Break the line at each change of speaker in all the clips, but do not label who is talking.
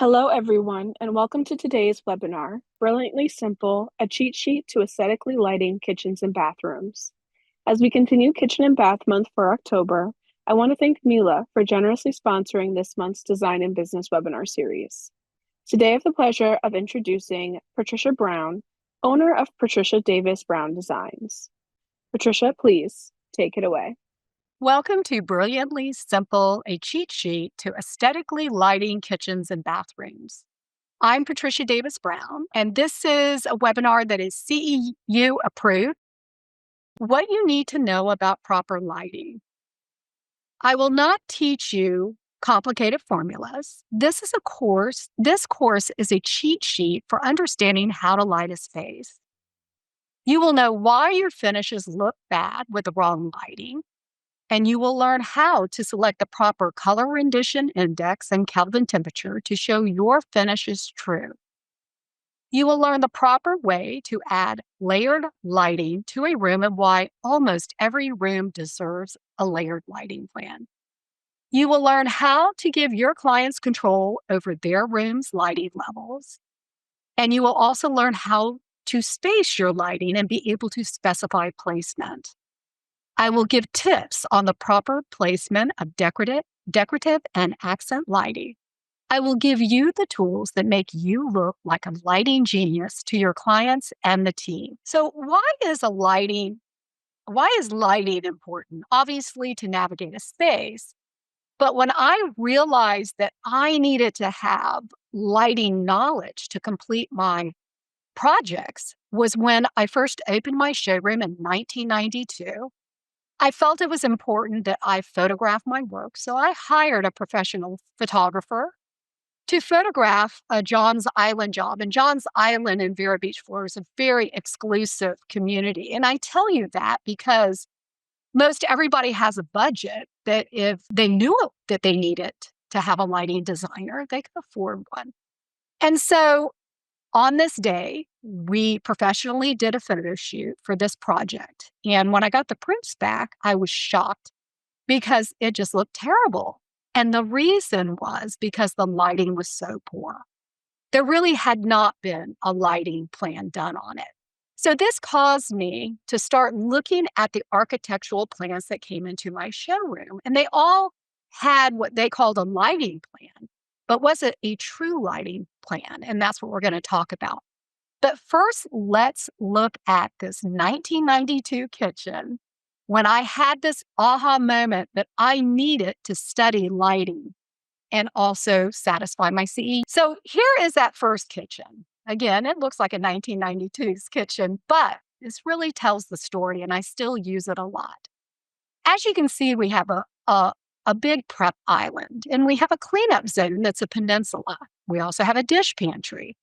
Hello, everyone, and welcome to today's webinar, Brilliantly Simple, a cheat sheet to aesthetically lighting kitchens and bathrooms. As we continue Kitchen and Bath Month for October, I want to thank Mila for generously sponsoring this month's Design and Business webinar series. Today, I have the pleasure of introducing Patricia Brown, owner of Patricia Davis Brown Designs. Patricia, please take it away.
Welcome to Brilliantly Simple, a cheat sheet to aesthetically lighting kitchens and bathrooms. I'm Patricia Davis Brown, and this is a webinar that is CEU approved. What you need to know about proper lighting. I will not teach you complicated formulas. This course is a cheat sheet for understanding how to light a space. You will know why your finishes look bad with the wrong lighting, and you will learn how to select the proper color rendition index and Kelvin temperature to show your finish is true. You will learn the proper way to add layered lighting to a room and why almost every room deserves a layered lighting plan. You will learn how to give your clients control over their room's lighting levels. And you will also learn how to space your lighting and be able to specify placement. I will give tips on the proper placement of decorative and accent lighting. I will give you the tools that make you look like a lighting genius to your clients and the team. So why is lighting important? Obviously to navigate a space. But when I realized that I needed to have lighting knowledge to complete my projects was when I first opened my showroom in 1992. I felt it was important that I photograph my work, so I hired a professional photographer to photograph a John's Island job. And John's Island in Vero Beach, Florida is a very exclusive community. And I tell you that because most everybody has a budget that if they knew that they needed to have a lighting designer, they could afford one. And so on this day, we professionally did a photo shoot for this project. And when I got the prints back, I was shocked because it just looked terrible. And the reason was because the lighting was so poor. There really had not been a lighting plan done on it. So this caused me to start looking at the architectural plans that came into my showroom. And they all had what they called a lighting plan. But was it a true lighting plan? And that's what we're going to talk about. But first, let's look at this 1992 kitchen when I had this aha moment that I needed to study lighting and also satisfy my CE. So here is that first kitchen. Again, it looks like a 1992's kitchen, but this really tells the story and I still use it a lot. As you can see, we have a big prep island, and we have a cleanup zone that's a peninsula. We also have a dish pantry.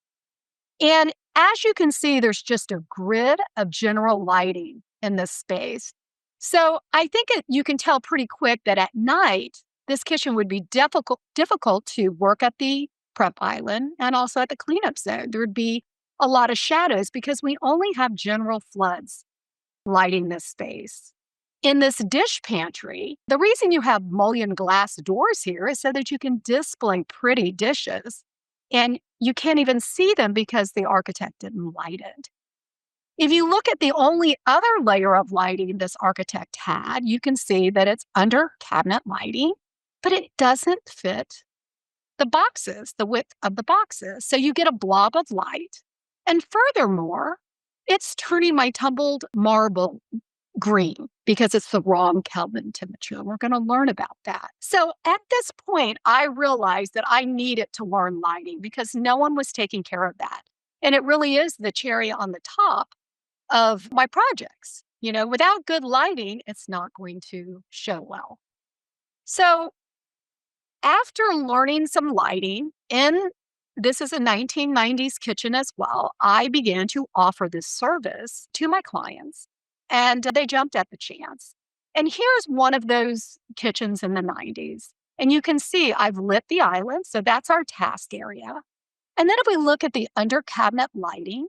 And as you can see, there's just a grid of general lighting in this space. So I think you can tell pretty quick that at night, this kitchen would be difficult to work at the prep island and also at the cleanup zone. There would be a lot of shadows because we only have general floods lighting this space. In this dish pantry, the reason you have mullion glass doors here is so that you can display pretty dishes. And you can't even see them because the architect didn't light it. If you look at the only other layer of lighting this architect had, you can see that it's under cabinet lighting, but it doesn't fit the boxes, the width of the boxes. So you get a blob of light. And furthermore, it's turning my tumbled marble green because it's the wrong Kelvin temperature. We're going to learn about that. So at this point, I realized that I needed to learn lighting because no one was taking care of that. And it really is the cherry on the top of my projects. You know, without good lighting, it's not going to show well. So after learning some lighting this is a 1990s kitchen as well, I began to offer this service to my clients. And they jumped at the chance. And here's one of those kitchens in the 90s. And you can see I've lit the island. So that's our task area. And then if we look at the under cabinet lighting,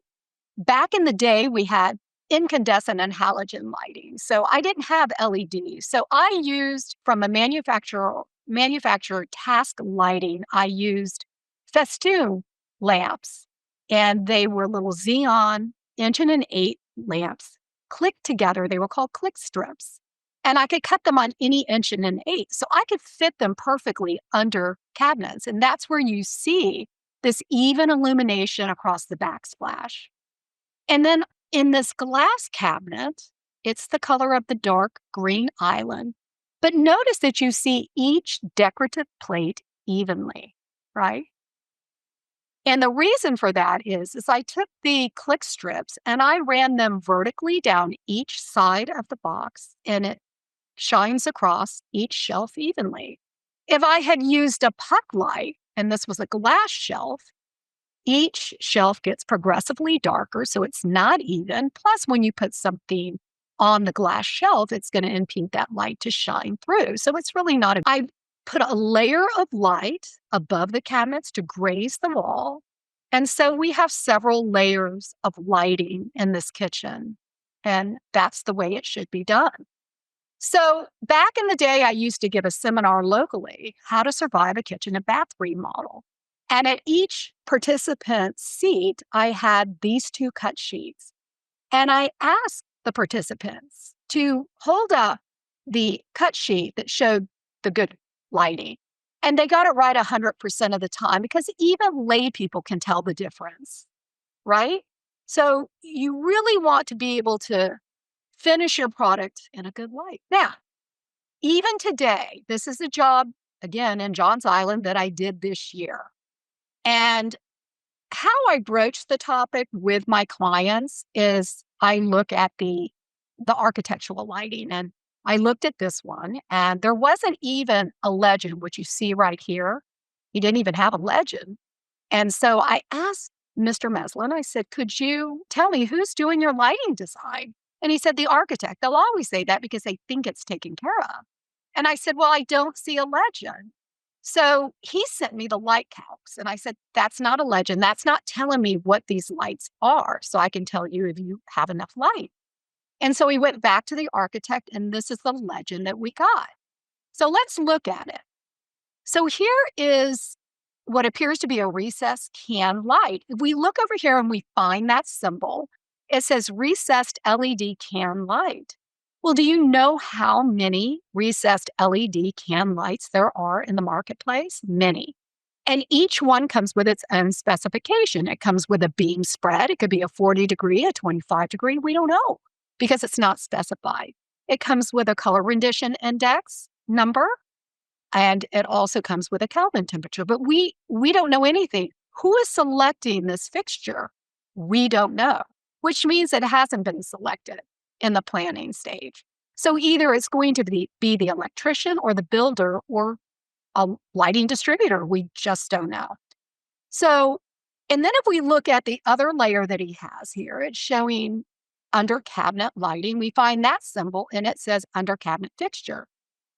back in the day, we had incandescent and halogen lighting. So I didn't have LEDs. So I used from a manufacturer task lighting, I used festoon lamps. And they were little xenon 1.8" lamps clicked together. They were called click strips. And I could cut them on any 1.8". So I could fit them perfectly under cabinets. And that's where you see this even illumination across the backsplash. And then in this glass cabinet, it's the color of the dark green island. But notice that you see each decorative plate evenly, right? And the reason for that is I took the click strips and I ran them vertically down each side of the box, and it shines across each shelf evenly. If I had used a puck light, and this was a glass shelf, each shelf gets progressively darker, so it's not even. Plus, when you put something on the glass shelf, it's going to impede that light to shine through. So it's really not. I put a layer of light above the cabinets to graze the wall. And so we have several layers of lighting in this kitchen. And that's the way it should be done. So back in the day, I used to give a seminar locally, how to survive a kitchen and bath remodel. And at each participant's seat, I had these two cut sheets. And I asked the participants to hold up the cut sheet that showed the good lighting. And they got it right 100% of the time, because even lay people can tell the difference, right? So you really want to be able to finish your product in a good light. Now, even today, this is a job, again, in Johns Island that I did this year. And how I broach the topic with my clients is I look at the architectural lighting. And I looked at this one, and there wasn't even a legend, which you see right here. He didn't even have a legend. And so I asked Mr. Meslin, I said, could you tell me who's doing your lighting design? And he said, the architect. They'll always say that because they think it's taken care of. And I said, well, I don't see a legend. So he sent me the light calcs. And I said, that's not a legend. That's not telling me what these lights are. So I can tell you if you have enough light. And so we went back to the architect, and this is the legend that we got. So let's look at it. So here is what appears to be a recessed can light. If we look over here and we find that symbol, it says recessed LED can light. Well, do you know how many recessed LED can lights there are in the marketplace? Many. And each one comes with its own specification. It comes with a beam spread. It could be a 40 degree, a 25 degree. We don't know, because it's not specified. It comes with a color rendition index number, and it also comes with a Kelvin temperature. But we don't know anything. Who is selecting this fixture? We don't know, which means it hasn't been selected in the planning stage. So either it's going to be the electrician or the builder or a lighting distributor. We just don't know. So, and then if we look at the other layer that he has here, it's showing under cabinet lighting. We find that symbol, and it says under cabinet fixture.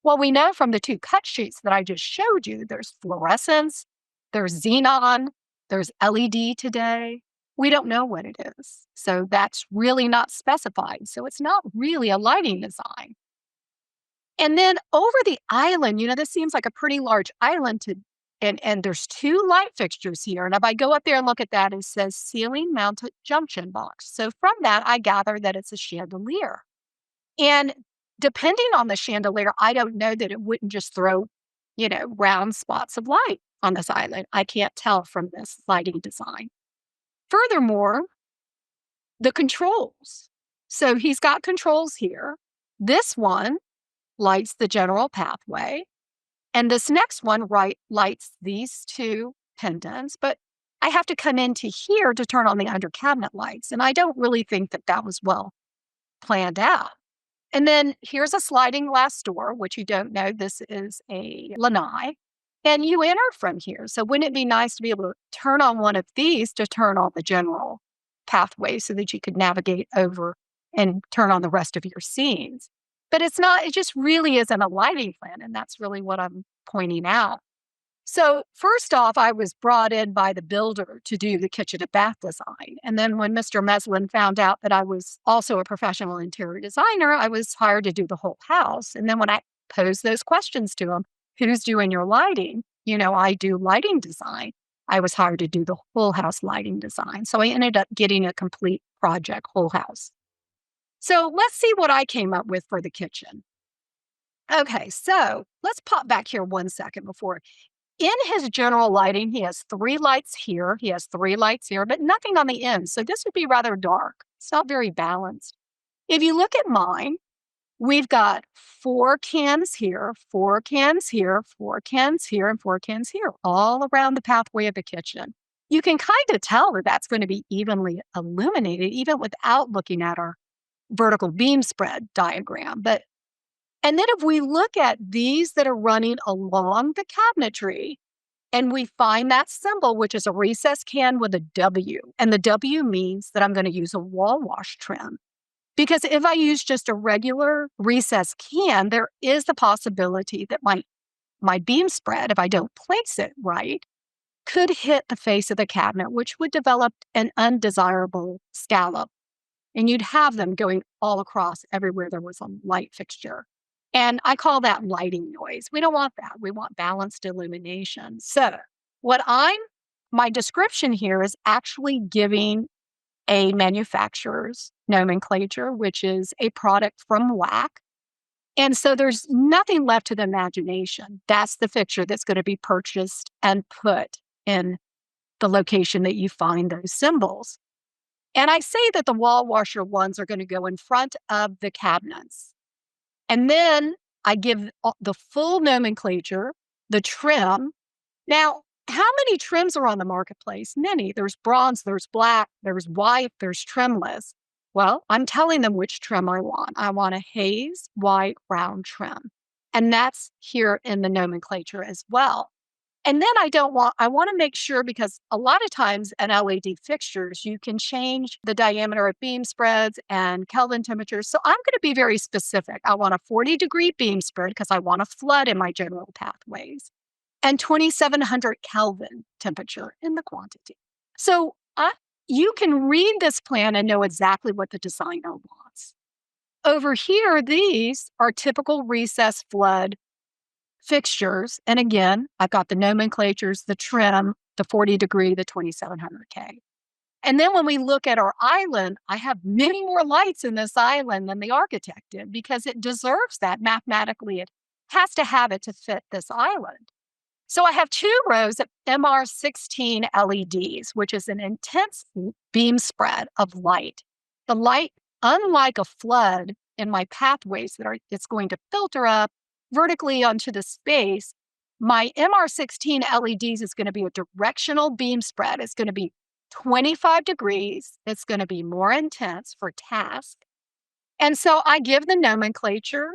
Well, we know from the two cut sheets that I just showed you, there's fluorescence, there's xenon, there's LED today. We don't know what it is. So that's really not specified. So it's not really a lighting design. And then over the island, this seems like a pretty large island and there's two light fixtures here. And if I go up there and look at that, it says ceiling mounted junction box. So from that, I gather that it's a chandelier. And depending on the chandelier, I don't know that it wouldn't just throw, round spots of light on this island. I can't tell from this lighting design. Furthermore, the controls. So he's got controls here. This one lights the general pathway. And this next one lights these two pendants. But I have to come into here to turn on the under cabinet lights. And I don't really think that was well planned out. And then here's a sliding glass door, which you don't know, this is a lanai. And you enter from here. So wouldn't it be nice to be able to turn on one of these to turn on the general pathway so that you could navigate over and turn on the rest of your scenes? But it's not, it just really isn't a lighting plan. And that's really what I'm pointing out. So first off, I was brought in by the builder to do the kitchen and bath design. And then when Mr. Meslin found out that I was also a professional interior designer, I was hired to do the whole house. And then when I posed those questions to him, who's doing your lighting? I do lighting design. I was hired to do the whole house lighting design. So I ended up getting a complete project, whole house. So let's see what I came up with for the kitchen. Okay, so let's pop back here 1 second before. In his general lighting, he has 3 lights here, he has 3 lights here, but nothing on the end. So this would be rather dark. It's not very balanced. If you look at mine, we've got 4 cans here, 4 cans here, 4 cans here, and 4 cans here, all around the pathway of the kitchen. You can kind of tell that that's going to be evenly illuminated, even without looking at our vertical beam spread diagram. And then if we look at these that are running along the cabinetry, and we find that symbol, which is a recessed can with a W, and the W means that I'm going to use a wall wash trim. Because if I use just a regular recessed can, there is the possibility that my beam spread, if I don't place it right, could hit the face of the cabinet, which would develop an undesirable scallop. And you'd have them going all across everywhere there was a light fixture. And I call that lighting noise. We don't want that. We want balanced illumination. So my description here is actually giving a manufacturer's nomenclature, which is a product from WAC. And so there's nothing left to the imagination. That's the fixture that's going to be purchased and put in the location that you find those symbols. And I say that the wall washer ones are going to go in front of the cabinets. And then I give the full nomenclature, the trim. Now, how many trims are on the marketplace? Many. There's bronze, there's black, there's white, there's trimless. Well, I'm telling them which trim I want. I want a haze, white, round trim. And that's here in the nomenclature as well. And then I want to make sure, because a lot of times in LED fixtures, you can change the diameter of beam spreads and Kelvin temperatures. So I'm going to be very specific. I want a 40-degree beam spread because I want a flood in my general pathways, and 2700 Kelvin temperature in the quantity. So you can read this plan and know exactly what the designer wants. Over here, these are typical recessed flood fixtures. And again, I've got the nomenclatures, the trim, the 40-degree, the 2700K. And then when we look at our island, I have many more lights in this island than the architect did, because it deserves that mathematically. It has to have it to fit this island. So I have 2 rows of MR16 LEDs, which is an intense beam spread of light. The light, unlike a flood in my pathways it's going to filter up vertically onto the space, my MR16 LEDs is going to be a directional beam spread. It's going to be 25 degrees. It's going to be more intense for task. And so I give the nomenclature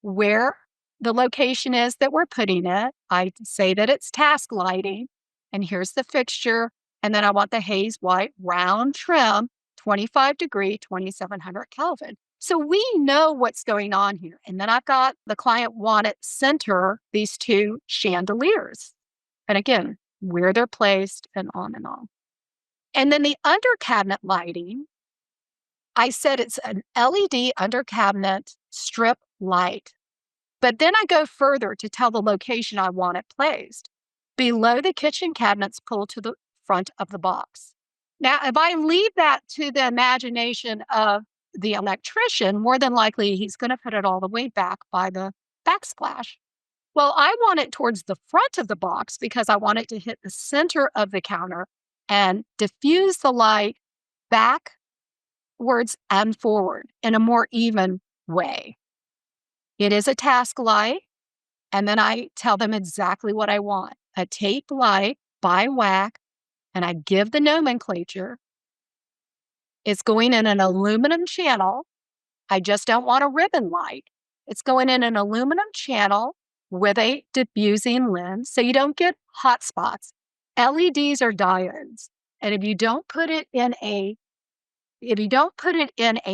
where the location is that we're putting it. I say that it's task lighting, and here's the fixture. And then I want the haze white round trim, 25 degree, 2700 Kelvin. So we know what's going on here. And then I've got the client wanted center these 2 chandeliers. And again, where they're placed and on and on. And then the under cabinet lighting, I said it's an LED under cabinet strip light. But then I go further to tell the location I want it placed. Below the kitchen cabinets, pull to the front of the box. Now, if I leave that to the imagination of the electrician, more than likely he's going to put it all the way back by the backsplash. Well, I want it towards the front of the box because I want it to hit the center of the counter and diffuse the light backwards and forward in a more even way. It is a task light, and then I tell them exactly what I want. A tape light by WAC, and I give the nomenclature. It's going in an aluminum channel. I just don't want a ribbon light. It's going in an aluminum channel with a diffusing lens, so you don't get hot spots. LEDs are diodes, and if you don't put it in a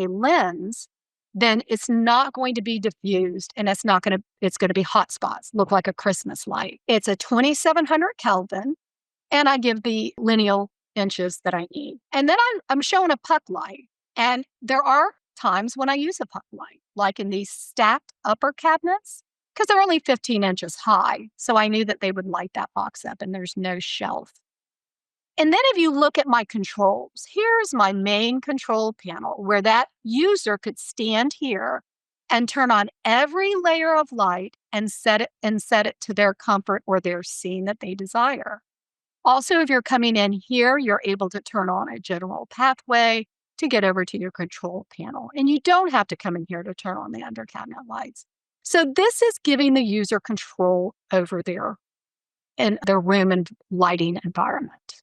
lens, then it's not going to be diffused, and it's going to be hot spots, look like a Christmas light. It's a 2700 Kelvin, and I give the lineal inches that I need. And then I'm showing a puck light. And there are times when I use a puck light, like in these stacked upper cabinets, because they're only 15 inches high. So I knew that they would light that box up, and there's no shelf And then if you look at my controls, here's my main control panel where that user could stand here and turn on every layer of light and set it to their comfort or their scene that they desire. Also, if you're coming in here, you're able to turn on a general pathway to get over to your control panel. And you don't have to come in here to turn on the under cabinet lights. So this is giving the user control over their room and lighting environment.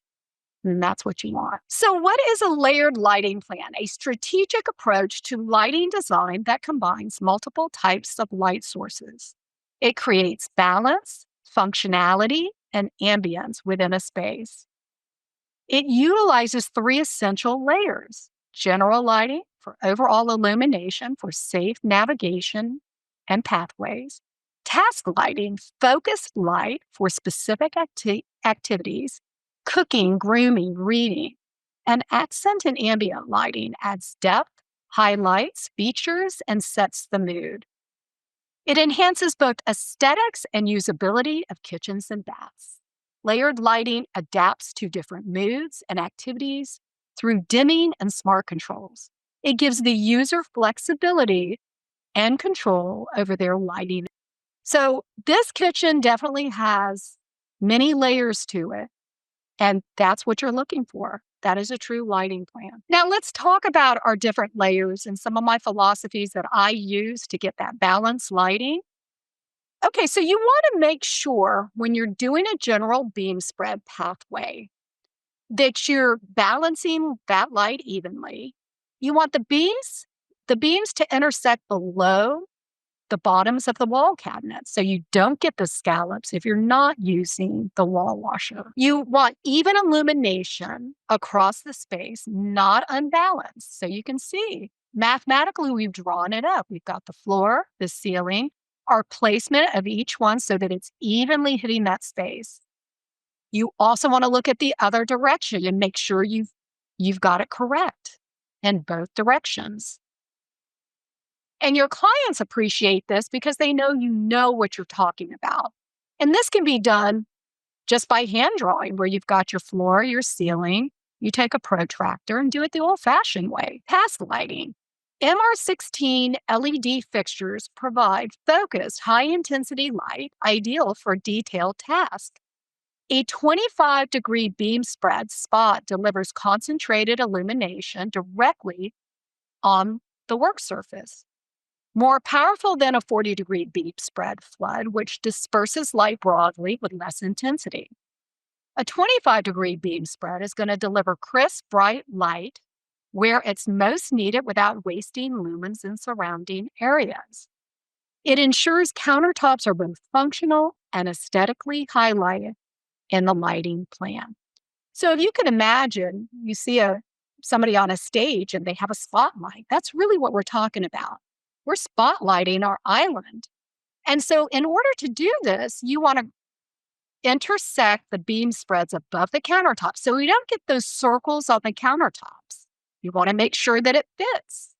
And that's what you want. So what is a layered lighting plan? A strategic approach to lighting design that combines multiple types of light sources. It creates balance, functionality, and ambience within a space. It utilizes 3 essential layers: general lighting for overall illumination for safe navigation and pathways, task lighting, focused light for specific activities, cooking, grooming, reading, and accent and ambient lighting adds depth, highlights, features, and sets the mood. It enhances both aesthetics and usability of kitchens and baths. Layered lighting adapts to different moods and activities through dimming and smart controls. It gives the user flexibility and control over their lighting. So this kitchen definitely has many layers to it, and that's what you're looking for. That is a true lighting plan. Now let's talk about our different layers and some of my philosophies that I use to get that balanced lighting. Okay, so you want to make sure when you're doing a general beam spread pathway that you're balancing that light evenly. You want the beams to intersect below the bottoms of the wall cabinets so you don't get the scallops if you're not using the wall washer. You want even illumination across the space, not unbalanced. So you can see mathematically we've drawn it up. We've got the floor, the ceiling, our placement of each one so that it's evenly hitting that space. You also want to look at the other direction and make sure you've got it correct in both directions. And your clients appreciate this because they know you know what you're talking about. And this can be done just by hand drawing, where you've got your floor, your ceiling, you take a protractor and do it the old-fashioned way. Task lighting. MR16 LED fixtures provide focused, high-intensity light, ideal for detailed tasks. A 25-degree beam spread spot delivers concentrated illumination directly on the work surface. More powerful than a 40-degree beam spread flood, which disperses light broadly with less intensity. A 25-degree beam spread is going to deliver crisp, bright light where it's most needed without wasting lumens in surrounding areas. It ensures countertops are both functional and aesthetically highlighted in the lighting plan. So if you can imagine, you see somebody on a stage and they have a spotlight, that's really what we're talking about. We're spotlighting our island. And so in order to do this, you want to intersect the beam spreads above the countertop so we don't get those circles on the countertops. You want to make sure that it fits.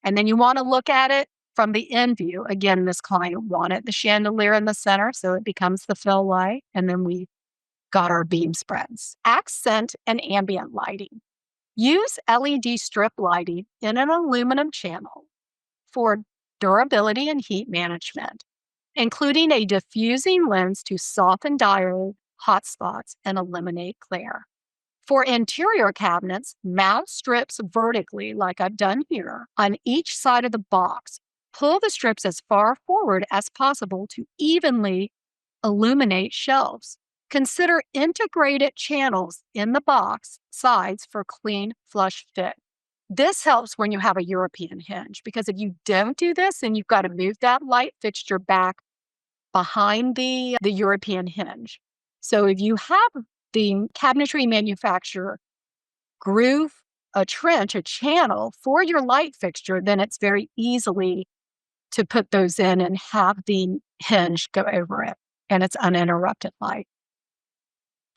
And then you want to look at it from the end view. Again, this client wanted the chandelier in the center, so it becomes the fill light. And then we got our beam spreads. Accent and ambient lighting. Use LED strip lighting in an aluminum channel for durability and heat management, including a diffusing lens to soften diode hotspots and eliminate glare. For interior cabinets, mount strips vertically, like I've done here, on each side of the box. Pull the strips as far forward as possible to evenly illuminate shelves. Consider integrated channels in the box sides for clean, flush fit. This helps when you have a European hinge, because if you don't do this, then you've got to move that light fixture back behind the European hinge. So if you have the cabinetry manufacturer groove a trench, a channel for your light fixture, then it's very easily to put those in and have the hinge go over it, and it's uninterrupted light.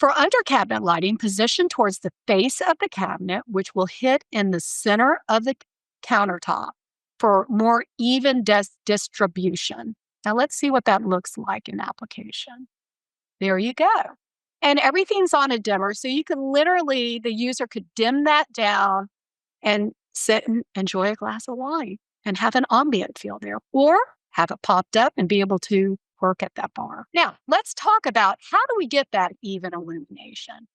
For under cabinet lighting, position towards the face of the cabinet, which will hit in the center of the countertop for more even distribution. Now let's see what that looks like in application. There you go. and everything's on a dimmer. So you can literally, the user could dim that down and sit and enjoy a glass of wine and have an ambient feel there, or have it popped up and be able to work at that bar. Now, let's talk about how do we get that even illumination?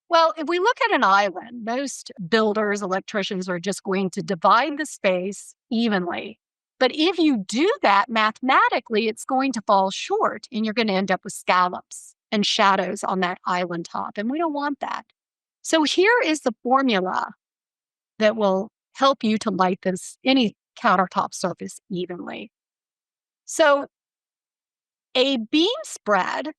Well, if we look at an island, most builders, electricians are just going to divide the space evenly. But if you do that mathematically, it's going to fall short and you're going to end up with scallops and shadows on that island top. And we don't want that. So here is the formula that will help you to light any countertop surface evenly. So a beam spread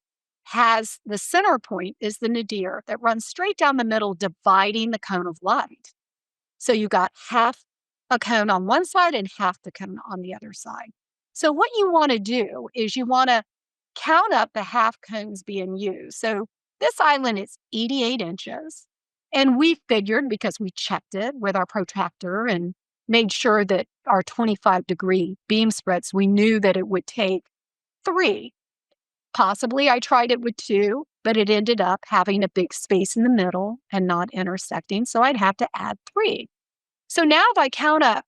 has the center point is the nadir that runs straight down the middle, dividing the cone of light. So you got half a cone on one side and half the cone on the other side. So what you want to do is you want to count up the half cones being used. So this island is 88 inches. And we figured, because we checked it with our protractor and made sure that our 25-degree beam spreads, we knew that it would take 3. Possibly I tried it with 2, but it ended up having a big space in the middle and not intersecting. So I'd have to add 3. So now if I count up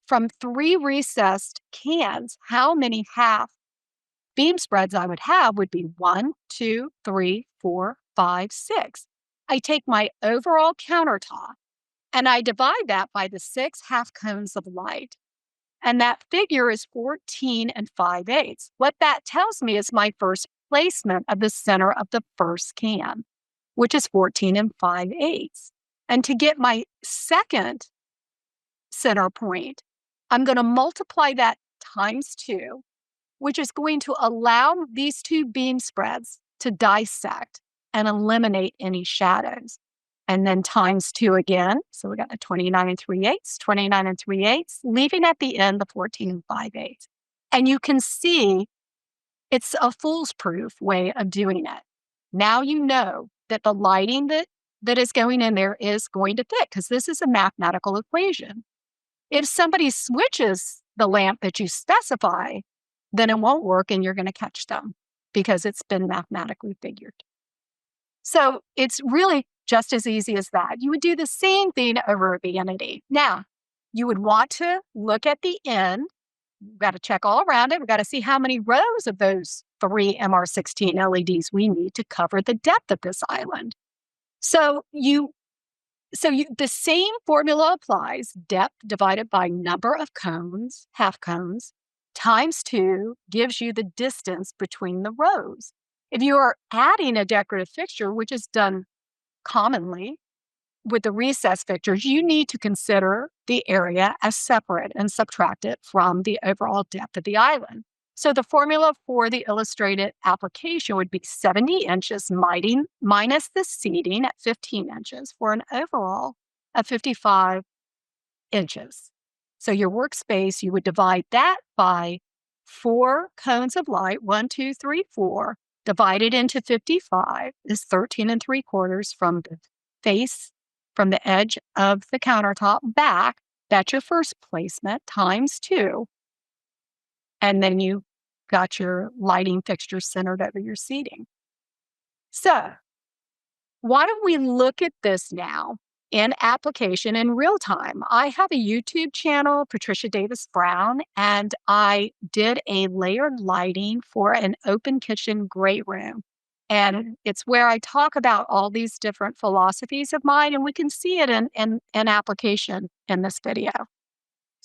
from 3 recessed cans, how many half beam spreads I would have would be 1, 2, 3, 4, 5, 6. I take my overall countertop and I divide that by the 6 half cones of light. And that figure is 14 and 5/8. What that tells me is my first placement of the center of the first can, which is 14 and 5/8. And to get my second center point, I'm going to multiply that times 2, which is going to allow these 2 beam spreads to dissect and eliminate any shadows. And then times 2 again. So we got the 29 and 3/8, 29 and 3/8, leaving at the end the 14 and 5/8. And you can see it's a foolproof way of doing it. Now you know that the lighting that is going in there is going to fit, because this is a mathematical equation. If somebody switches the lamp that you specify, then it won't work and you're going to catch them because it's been mathematically figured. So it's really just as easy as that. You would do the same thing over a vanity. Now, you would want to look at the end. We've got to check all around it. We've got to see how many rows of those 3 MR16 LEDs we need to cover the depth of this island. The same formula applies. Depth divided by number of cones, half cones, times 2 gives you the distance between the rows. If you are adding a decorative fixture, which is done commonly with the recessed fixtures, you need to consider the area as separate and subtract it from the overall depth of the island. So the formula for the illustrated application would be 70 inches minus the seating at 15 inches for an overall of 55 inches. So your workspace, you would divide that by 4 cones of light, 1, 2, 3, 4, divided into 55 is 13 and 3/4 from the face, from the edge of the countertop back. That's your first placement times 2. And then you got your lighting fixture centered over your seating. So why don't we look at this now in application in real time? I have a YouTube channel, Patricia Davis Brown, and I did a layered lighting for an open kitchen great room. And it's where I talk about all these different philosophies of mine, and we can see it in application in this video.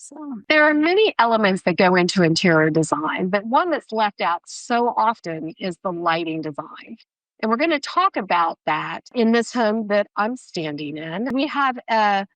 So there are many elements that go into interior design, but one that's left out so often is the lighting design. And we're going to talk about that in this home that I'm standing in. We have a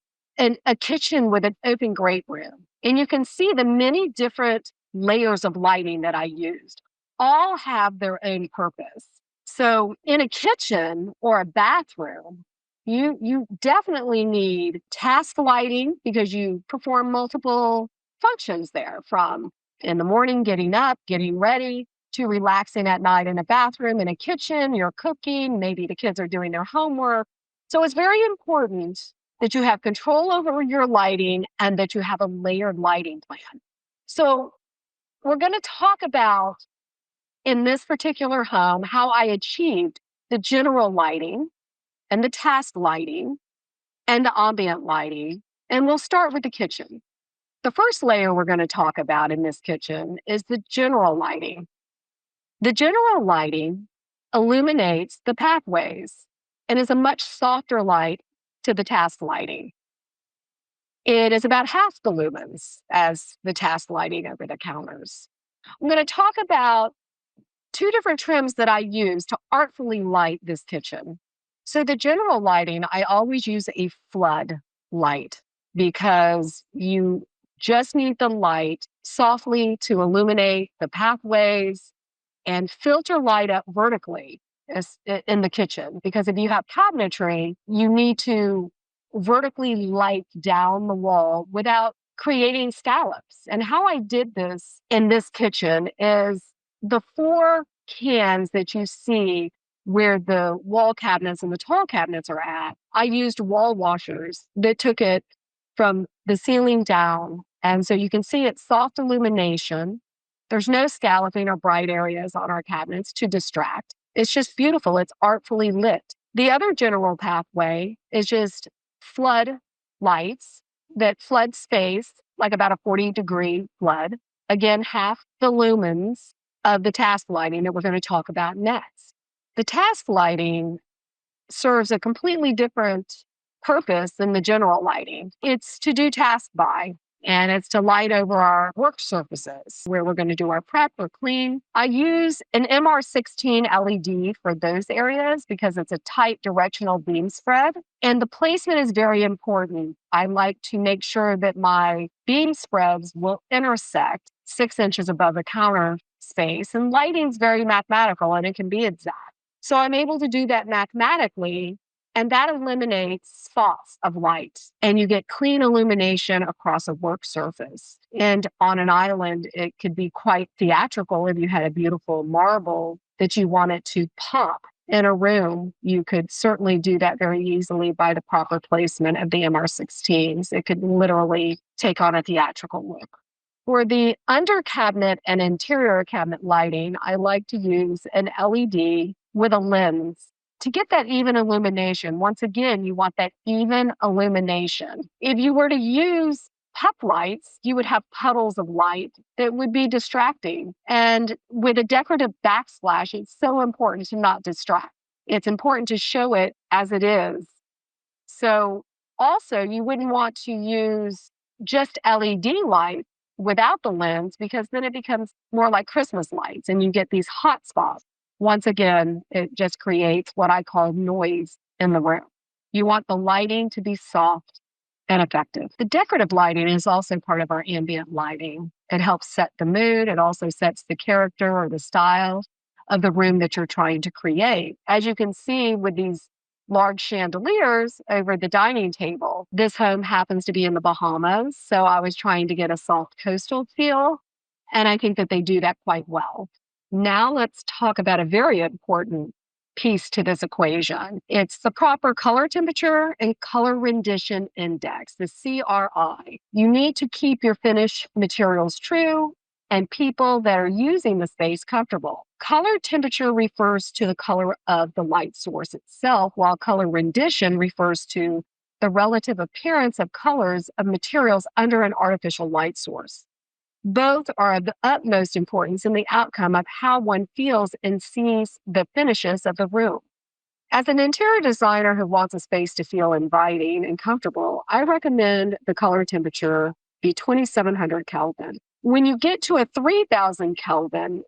kitchen with an open great room, and you can see the many different layers of lighting that I used. All have their own purpose. So in a kitchen or a bathroom, you definitely need task lighting because you perform multiple functions there, from in the morning, getting up, getting ready, to relaxing at night in a bathroom. In a kitchen, you're cooking, maybe the kids are doing their homework. So it's very important that you have control over your lighting and that you have a layered lighting plan. So we're going to talk about, in this particular home, how I achieved the general lighting and the task lighting and the ambient lighting. And we'll start with the kitchen. The first layer we're going to talk about in this kitchen is the general lighting. The general lighting illuminates the pathways and is a much softer light to the task lighting. It is about half the lumens as the task lighting over the counters. I'm going to talk about two different trims that I use to artfully light this kitchen. So the general lighting, I always use a flood light because you just need the light softly to illuminate the pathways and filter light up vertically in the kitchen. Because if you have cabinetry, you need to vertically light down the wall without creating scallops. And how I did this in this kitchen is the four cans that you see where the wall cabinets and the tall cabinets are at, I used wall washers that took it from the ceiling down. And so you can see it's soft illumination. There's no scalloping or bright areas on our cabinets to distract. It's just beautiful. It's artfully lit. The other general pathway is just flood lights that flood space, like about a 40-degree flood. Again, half the lumens of the task lighting that we're going to talk about next. The task lighting serves a completely different purpose than the general lighting. It's to do task by, and it's to light over our work surfaces where we're going to do our prep or clean. I use an MR16 LED for those areas because it's a tight directional beam spread, and the placement is very important. I like to make sure that my beam spreads will intersect 6 inches above the counter space, and lighting is very mathematical and it can be exact. So I'm able to do that mathematically, and that eliminates spots of light, and you get clean illumination across a work surface. And on an island, it could be quite theatrical if you had a beautiful marble that you wanted to pop in a room. You could certainly do that very easily by the proper placement of the MR16s. It could literally take on a theatrical look. For the under cabinet and interior cabinet lighting, I like to use an LED with a lens to get that even illumination. Once again, you want that even illumination. If you were to use puff lights, you would have puddles of light that would be distracting. And with a decorative backsplash, it's so important to not distract. It's important to show it as it is. So also, you wouldn't want to use just LED lights without the lens, because then it becomes more like Christmas lights and you get these hot spots. Once again, it just creates what I call noise in the room. You want the lighting to be soft and effective. The decorative lighting is also part of our ambient lighting. It helps set the mood. It also sets the character or the style of the room that you're trying to create. As you can see with these large chandeliers over the dining table, this home happens to be in the Bahamas, so I was trying to get a soft coastal feel, and I think that they do that quite well. Now let's talk about a very important piece to this equation. It's the proper color temperature and color rendition index, the CRI. You need to keep your finish materials true and people that are using the space comfortable. Color temperature refers to the color of the light source itself, while color rendition refers to the relative appearance of colors of materials under an artificial light source. Both are of the utmost importance in the outcome of how one feels and sees the finishes of the room. As an interior designer who wants a space to feel inviting and comfortable, I recommend the color temperature be 2700 Kelvin. When you get to a 3000 Kelvin,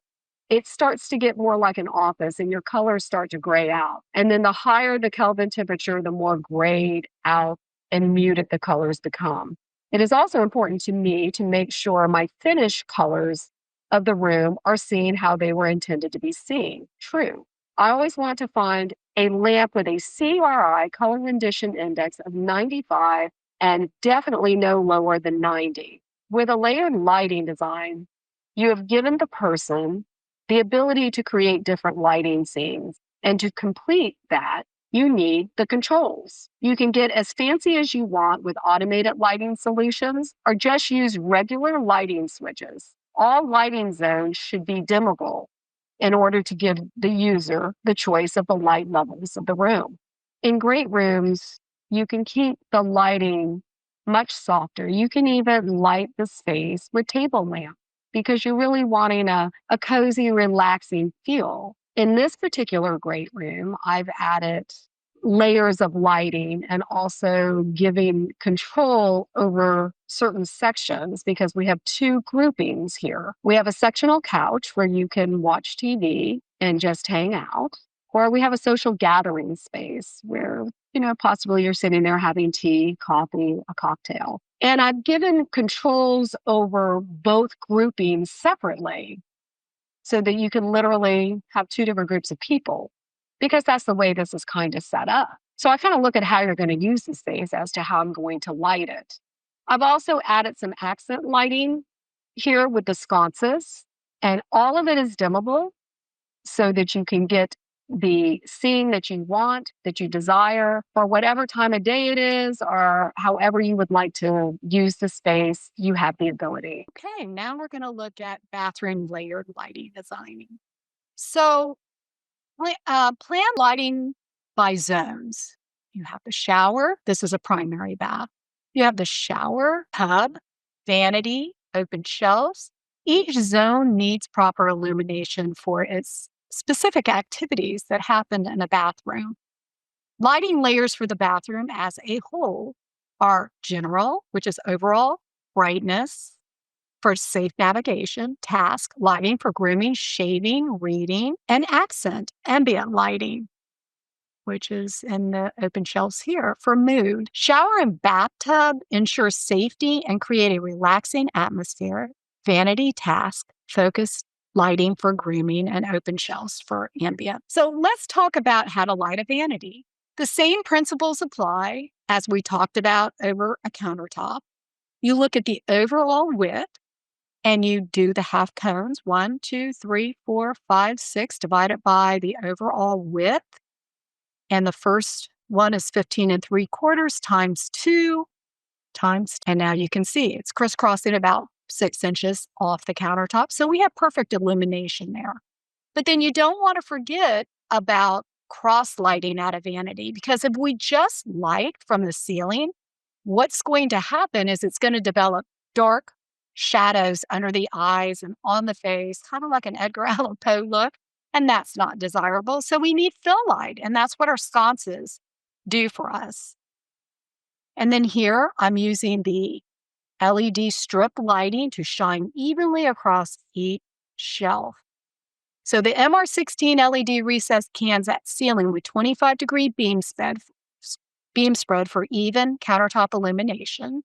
it starts to get more like an office and your colors start to gray out. And then the higher the Kelvin temperature, the more grayed out and muted the colors become. It is also important to me to make sure my finish colors of the room are seen how they were intended to be seen. True. I always want to find a lamp with a CRI, color rendition index, of 95 and definitely no lower than 90. With a layered lighting design, you have given the person the ability to create different lighting scenes. And to complete that, you need the controls. You can get as fancy as you want with automated lighting solutions, or just use regular lighting switches. All lighting zones should be dimmable. in order to give the user the choice of the light levels of the room. In great rooms, you can keep the lighting much softer. You can even light the space with table lamp because you're really wanting a cozy, relaxing feel. In this particular great room, I've added layers of lighting and also giving control over certain sections because we have two groupings here. We have a sectional couch where you can watch TV and just hang out, or we have a social gathering space where, possibly you're sitting there having tea, coffee, a cocktail. And I've given controls over both groupings separately so that you can literally have two different groups of people because that's the way this is kind of set up. So I kind of look at how you're going to use the space as to how I'm going to light it. I've also added some accent lighting here with the sconces, and all of it is dimmable so that you can get the scene that you want, that you desire for whatever time of day it is, or however you would like to use the space, you have the ability. Okay, now we're going to look at bathroom layered lighting designing. So, plan lighting by zones. You have the shower. This is a primary bath. You have the shower, tub, vanity, open shelves. Each zone needs proper illumination for its specific activities that happen in a bathroom. Lighting layers for the bathroom as a whole are general, which is overall, brightness for safe navigation, task, lighting for grooming, shaving, reading, and accent, ambient lighting, which is in the open shelves here for mood. Shower and bathtub ensure safety and create a relaxing atmosphere. Vanity, task, focused lighting for grooming, and open shelves for ambient. So let's talk about how to light a vanity. The same principles apply as we talked about over a countertop. You look at the overall width and you do the half cones, 1, 2, 3, 4, 5, 6, divided by the overall width. And the first one is 15 3/4 times 2 times, and now you can see it's crisscrossing about 6 inches off the countertop. So we have perfect illumination there. But then you don't want to forget about cross lighting at a vanity, because if we just light from the ceiling, what's going to happen is it's going to develop dark shadows under the eyes and on the face, kind of like an Edgar Allan Poe look. And that's not desirable. So we need fill light, and that's what our sconces do for us. And then here I'm using the LED strip lighting to shine evenly across each shelf. So the MR16 LED recessed cans at ceiling with 25-degree beam spread for even countertop illumination.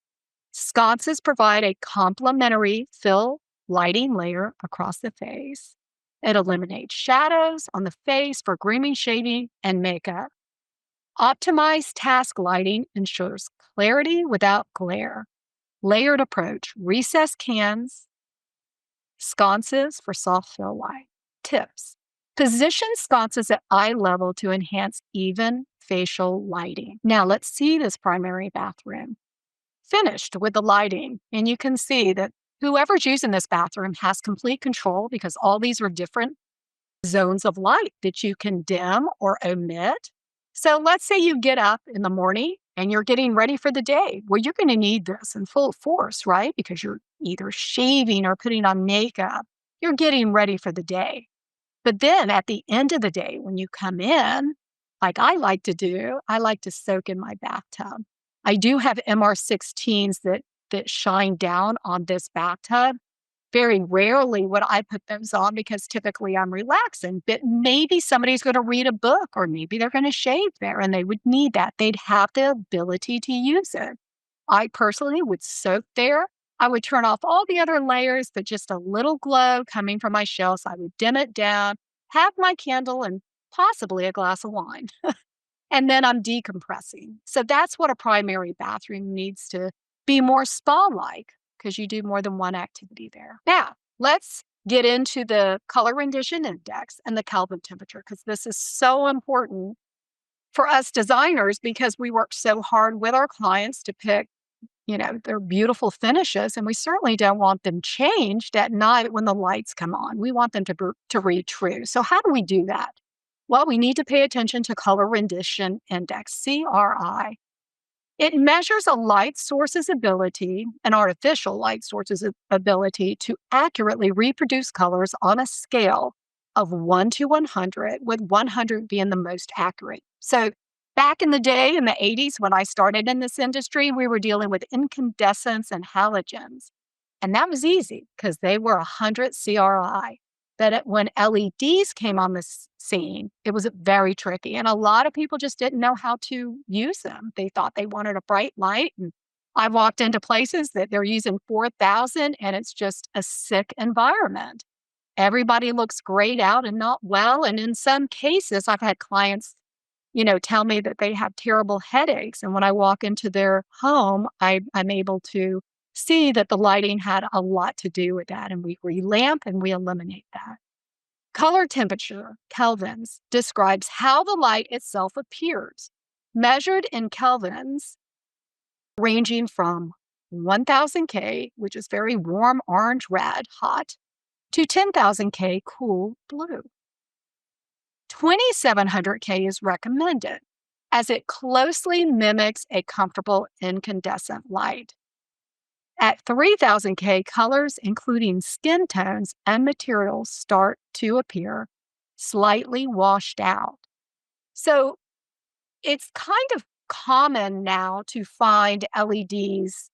Sconces provide a complementary fill lighting layer across the face. It eliminates shadows on the face for grooming, shaving, and makeup. Optimized task lighting ensures clarity without glare. Layered approach, recessed cans, sconces for soft fill light. Tips. Position sconces at eye level to enhance even facial lighting. Now let's see this primary bathroom finished with the lighting. And you can see that whoever's using this bathroom has complete control because all these are different zones of light that you can dim or omit. So let's say you get up in the morning and you're getting ready for the day. Well, you're going to need this in full force, right? Because you're either shaving or putting on makeup. You're getting ready for the day. But then at the end of the day, when you come in, like I like to do, I like to soak in my bathtub. I do have MR16s that shine down on this bathtub. Very rarely would I put those on because typically I'm relaxing, but maybe somebody's going to read a book or maybe they're going to shave there and they would need that. They'd have the ability to use it. I personally would soak there. I would turn off all the other layers, but just a little glow coming from my shelves. I would dim it down, have my candle and possibly a glass of wine. And then I'm decompressing. So that's what a primary bathroom needs to be more spa-like because you do more than one activity there. Now, let's get into the color rendition index and the Kelvin temperature because this is so important for us designers because we work so hard with our clients to pick, they're beautiful finishes, and we certainly don't want them changed at night when the lights come on. We want them to read true. So how do we do that? Well, we need to pay attention to color rendition index, CRI. It measures a light source's ability, an artificial light source's ability to accurately reproduce colors on a scale of 1 to 100, with 100 being the most accurate. So back in the day, in the 80s, when I started in this industry, we were dealing with incandescents and halogens. And that was easy because they were 100 CRI. But when LEDs came on the scene, it was very tricky. And a lot of people just didn't know how to use them. They thought they wanted a bright light. And I walked into places that they're using 4,000, and it's just a sick environment. Everybody looks grayed out and not well. And in some cases, I've had clients, tell me that they have terrible headaches. And when I walk into their home, I'm able to see that the lighting had a lot to do with that. And we relamp and we eliminate that. Color temperature, kelvins, describes how the light itself appears, measured in kelvins, ranging from 1000 K, which is very warm orange red, hot, to 10,000 K, cool blue. 2700 K is recommended, as it closely mimics a comfortable incandescent light. At 3000 K, colors, including skin tones and materials, start to appear slightly washed out. So it's kind of common now to find LEDs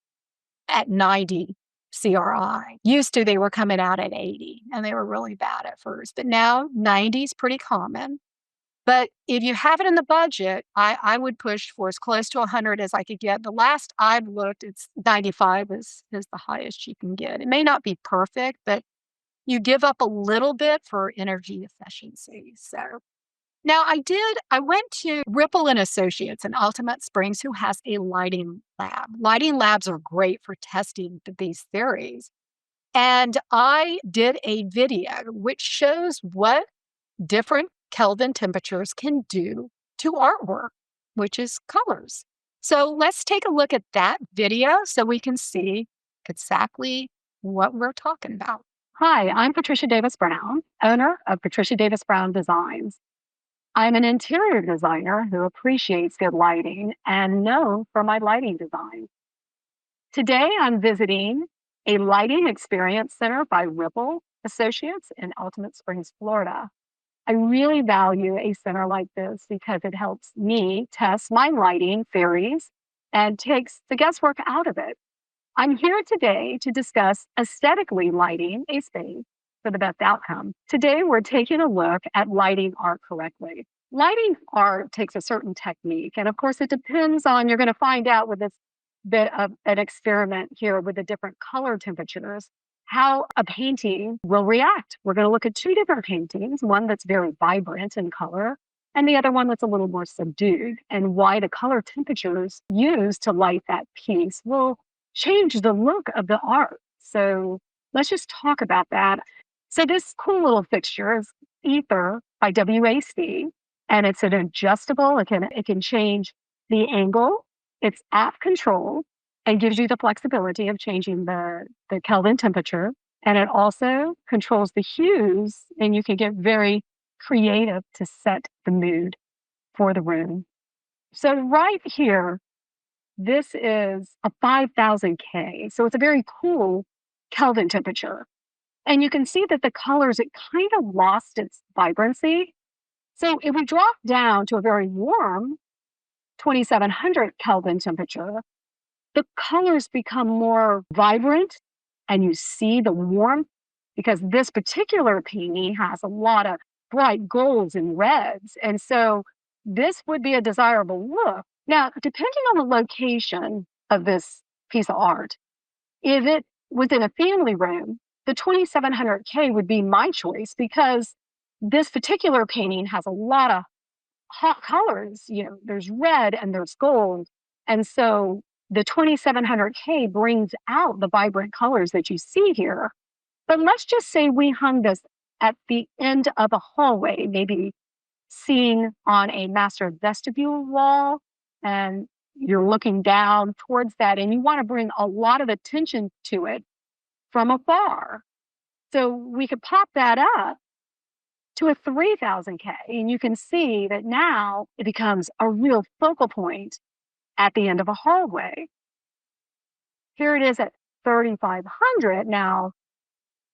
at 90 CRI. Used to, they were coming out at 80, and they were really bad at first. But now 90 is pretty common. But if you have it in the budget, I would push for as close to 100 as I could get. The last I've looked, it's 95 is the highest you can get. It may not be perfect, but you give up a little bit for energy efficiency. So now I went to Ripple and Associates in Ultimate Springs, who has a lighting lab. Lighting labs are great for testing these theories. And I did a video which shows what different Kelvin temperatures can do to artwork, which is colors. So let's take a look at that video so we can see exactly what we're talking about. Hi, I'm Patricia Davis Brown, owner of Patricia Davis Brown Designs. I'm an interior designer who appreciates good lighting and known for my lighting design. Today, I'm visiting a lighting experience center by Ripple Associates in Ultimate Springs, Florida. I really value a center like this because it helps me test my lighting theories and takes the guesswork out of it. I'm here today to discuss aesthetically lighting a space for the best outcome. Today, we're taking a look at lighting art correctly. Lighting art takes a certain technique, and of course, it depends on, you're going to find out with this bit of an experiment here with the different color temperatures, how a painting will react. We're going to look at two different paintings, one that's very vibrant in color and the other one that's a little more subdued, and why the color temperatures used to light that piece will change the look of the art. So let's just talk about that. So this cool little fixture is Ether by WAC, and it's an adjustable. It can change the angle. It's app controlled and gives you the flexibility of changing the Kelvin temperature. And it also controls the hues, and you can get very creative to set the mood for the room. So right here, this is a 5000 K. So it's a very cool Kelvin temperature. And you can see that the colors, it kind of lost its vibrancy. So if we drop down to a very warm 2700 Kelvin temperature, the colors become more vibrant and you see the warmth, because this particular painting has a lot of bright golds and reds. And so this would be a desirable look. Now, depending on the location of this piece of art, if it was in a family room, the 2700 K would be my choice, because this particular painting has a lot of hot colors. There's red and there's gold. And so the 2700 K brings out the vibrant colors that you see here. But let's just say we hung this at the end of a hallway, maybe seen on a master vestibule wall, and you're looking down towards that, and you want to bring a lot of attention to it from afar. So we could pop that up to a 3000K, and you can see that now it becomes a real focal point at the end of a hallway. Here it is at 3500. Now,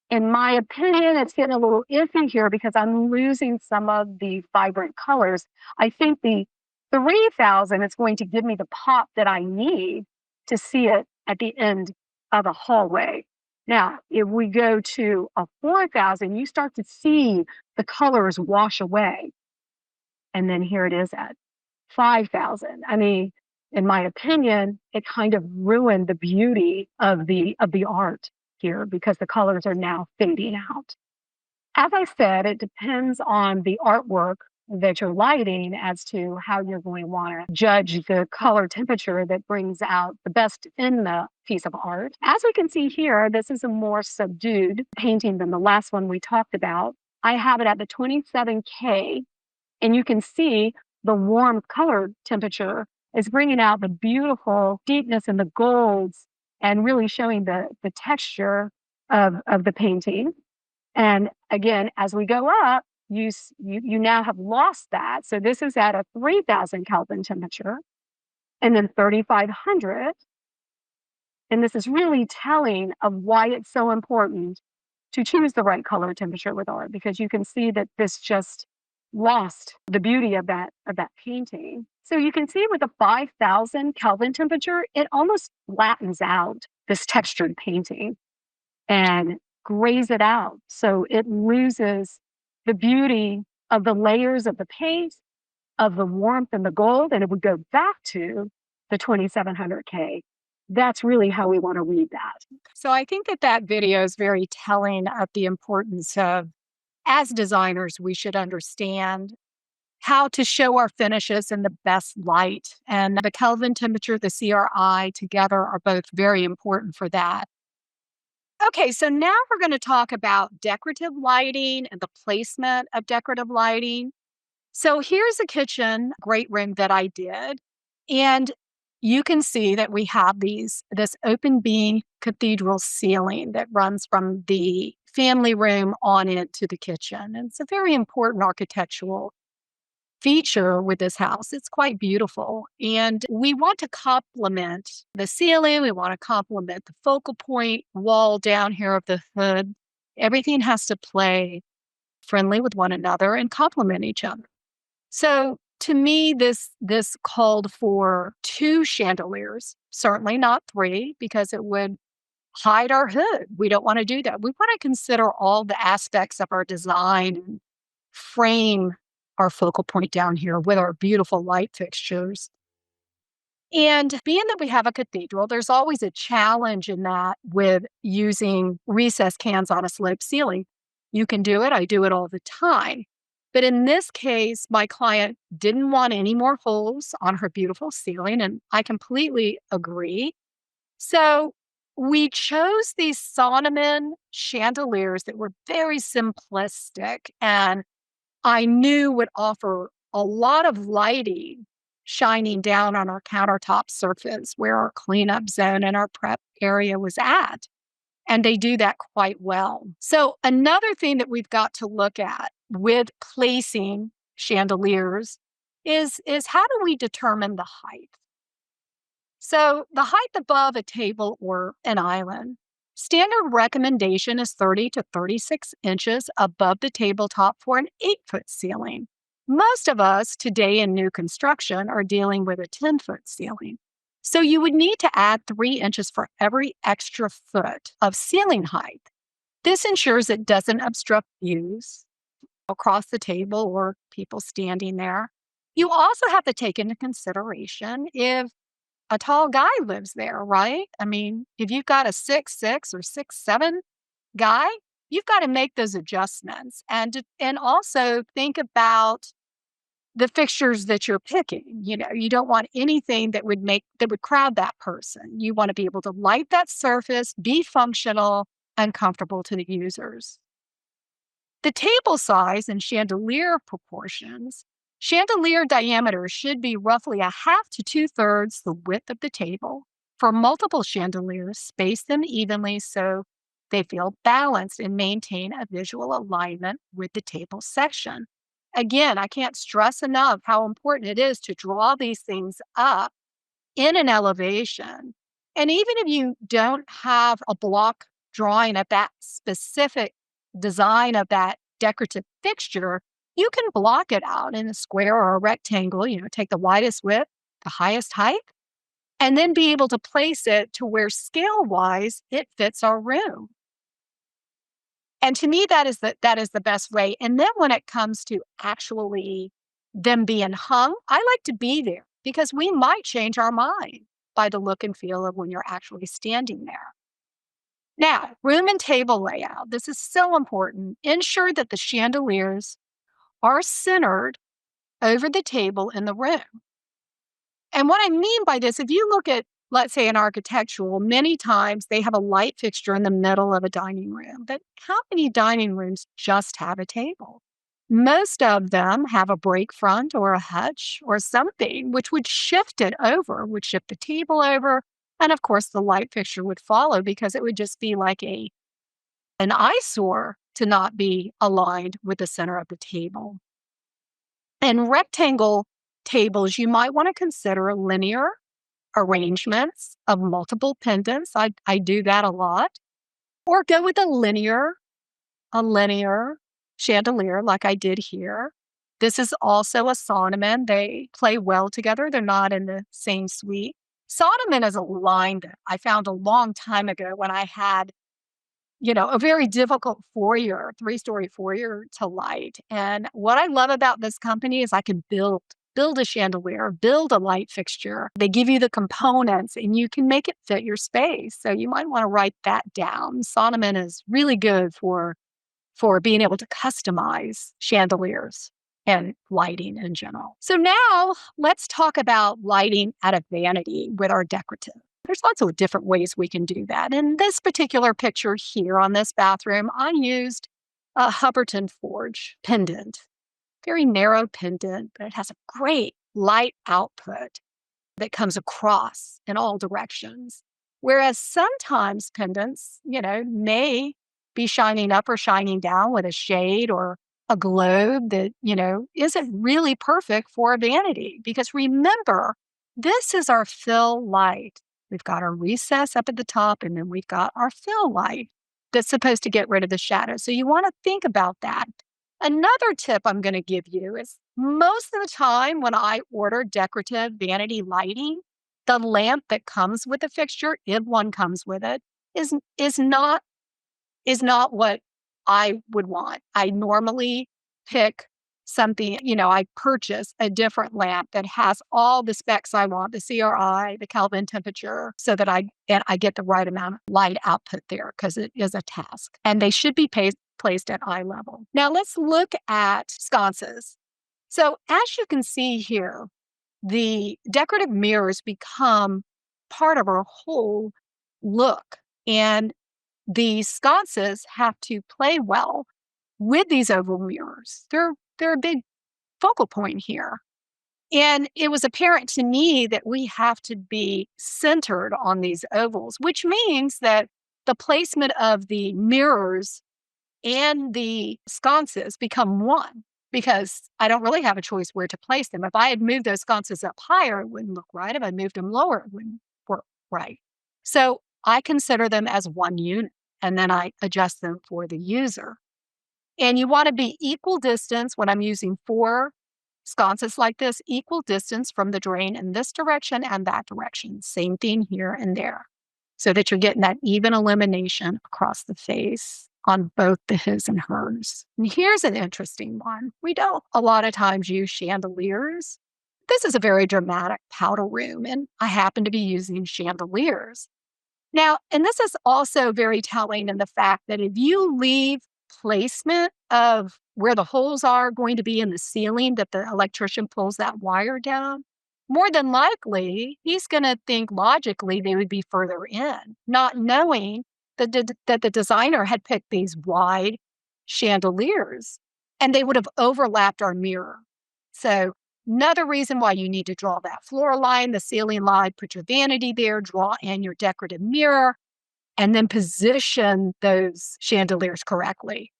in my opinion, it's getting a little iffy here because I'm losing some of the vibrant colors. I think the 3000 is going to give me the pop that I need to see it at the end of a hallway. Now, if we go to a 4000, you start to see the colors wash away. And then here it is at 5,000. I mean, in my opinion, it kind of ruined the beauty of the art here because the colors are now fading out. As I said, it depends on the artwork that you're lighting as to how you're going to want to judge the color temperature that brings out the best in the piece of art. As we can see here, this is a more subdued painting than the last one we talked about. I have it at the 27K, and you can see the warm color temperature is bringing out the beautiful deepness in the golds and really showing the texture of the painting. And again, as we go up, you now have lost that. So this is at a 3000 Kelvin temperature, and then 3500. And this is really telling of why it's so important to choose the right color temperature with art, because you can see that this just lost the beauty of that painting. So you can see with a 5000 Kelvin temperature, it almost flattens out this textured painting and grays it out. So it loses the beauty of the layers of the paint, of the warmth and the gold, and it would go back to the 2700K. That's really how we want to read that. So I think that video is very telling of the importance of, as designers, we should understand how to show our finishes in the best light. And the Kelvin temperature, the CRI together are both very important for that. Okay, so now we're going to talk about decorative lighting and the placement of decorative lighting. So here's a kitchen great room that I did. And you can see that we have this open beam cathedral ceiling that runs from the family room on into the kitchen. And it's a very important architectural feature with this house. It's quite beautiful. And we want to complement the ceiling. We want to complement the focal point wall down here of the hood. Everything has to play friendly with one another and complement each other. So to me, this called for 2 chandeliers, certainly not 3, because it would hide our hood. We don't want to do that. We want to consider all the aspects of our design and frame our focal point down here with our beautiful light fixtures. And being that we have a cathedral, there's always a challenge in that with using recessed cans on a sloped ceiling. You can do it. I do it all the time. But in this case, my client didn't want any more holes on her beautiful ceiling, and I completely agree. So we chose these Sonoman chandeliers that were very simplistic and I knew would offer a lot of lighting shining down on our countertop surface where our cleanup zone and our prep area was at. And they do that quite well. So another thing that we've got to look at with placing chandeliers is how do we determine the height? So the height above a table or an island, standard recommendation is 30 to 36 inches above the tabletop for an 8-foot ceiling. Most of us today in new construction are dealing with a 10-foot ceiling. So you would need to add 3 inches for every extra foot of ceiling height. This ensures it doesn't obstruct views across the table or people standing there. You also have to take into consideration if a tall guy lives there, right? I mean, if you've got a 6'6" or 6'7" guy, you've got to make those adjustments and also think about the fixtures that you're picking. You know, you don't want anything that would crowd that person. You want to be able to light that surface, be functional and comfortable to the users. The table size and chandelier proportions Chandelier diameter should be roughly a half to 2/3 the width of the table. For multiple chandeliers, space them evenly so they feel balanced and maintain a visual alignment with the table section. Again, I can't stress enough how important it is to draw these things up in an elevation. And even if you don't have a block drawing of that specific design of that decorative fixture, you can block it out in a square or a rectangle, take the widest width, the highest height, and then be able to place it to where scale wise it fits our room. And to me, that is the best way. And then when it comes to actually them being hung, I like to be there because we might change our mind by the look and feel of when you're actually standing there. Now, room and table layout. This is so important. Ensure that the chandeliers are centered over the table in the room. And what I mean by this, if you look at, let's say, an architectural, many times they have a light fixture in the middle of a dining room. But how many dining rooms just have a table? Most of them have a break front or a hutch or something, which would shift it over, would shift the table over. And of course, the light fixture would follow because it would just be like an eyesore to not be aligned with the center of the table. And rectangle tables, you might want to consider linear arrangements of multiple pendants. I do that a lot. Or go with a linear chandelier like I did here. This is also a Sonoman. They play well together. They're not in the same suite. Sonoman is a line that I found a long time ago when I had a very difficult foyer, three-story foyer to light. And what I love about this company is I can build a chandelier, build a light fixture. They give you the components and you can make it fit your space. So you might want to write that down. Sonoman is really good for being able to customize chandeliers and lighting in general. So now let's talk about lighting at a vanity with our decorative. There's lots of different ways we can do that. In this particular picture here on this bathroom, I used a Hubbardton Forge pendant, very narrow pendant, but it has a great light output that comes across in all directions. Whereas sometimes pendants, may be shining up or shining down with a shade or a globe that, isn't really perfect for a vanity. Because remember, this is our fill light. We've got our recess up at the top, and then we've got our fill light that's supposed to get rid of the shadow. So you want to think about that. Another tip I'm going to give you is most of the time when I order decorative vanity lighting, the lamp that comes with the fixture, if one comes with it, is not what I would want. I normally pick something, I purchase a different lamp that has all the specs I want, the CRI, the Kelvin temperature, so that I get the right amount of light output there because it is a task. And they should be placed at eye level. Now let's look at sconces. So as you can see here, the decorative mirrors become part of our whole look. And the sconces have to play well with these oval mirrors. They're a big focal point here. And it was apparent to me that we have to be centered on these ovals, which means that the placement of the mirrors and the sconces become one because I don't really have a choice where to place them. If I had moved those sconces up higher, it wouldn't look right. If I moved them lower, it wouldn't work right. So I consider them as one unit, and then I adjust them for the user. And you want to be equal distance when I'm using 4 sconces like this, equal distance from the drain in this direction and that direction. Same thing here and there, so that you're getting that even illumination across the face on both the his and hers. And here's an interesting one. We don't a lot of times use chandeliers. This is a very dramatic powder room, and I happen to be using chandeliers. Now, and this is also very telling in the fact that if you leave placement of where the holes are going to be in the ceiling that the electrician pulls that wire down, more than likely, he's going to think logically they would be further in, not knowing that the designer had picked these wide chandeliers and they would have overlapped our mirror. So another reason why you need to draw that floor line, the ceiling line, put your vanity there, draw in your decorative mirror, and then position those chandeliers correctly.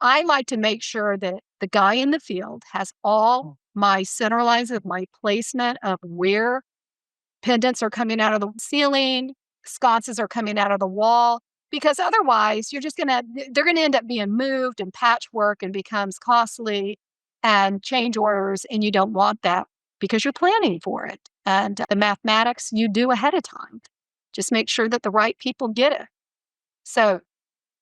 I like to make sure that the guy in the field has all my center lines of my placement of where pendants are coming out of the ceiling, sconces are coming out of the wall, because otherwise they're gonna end up being moved and patchwork and becomes costly and change orders, and you don't want that because you're planning for it. And the mathematics you do ahead of time. Just make sure that the right people get it. So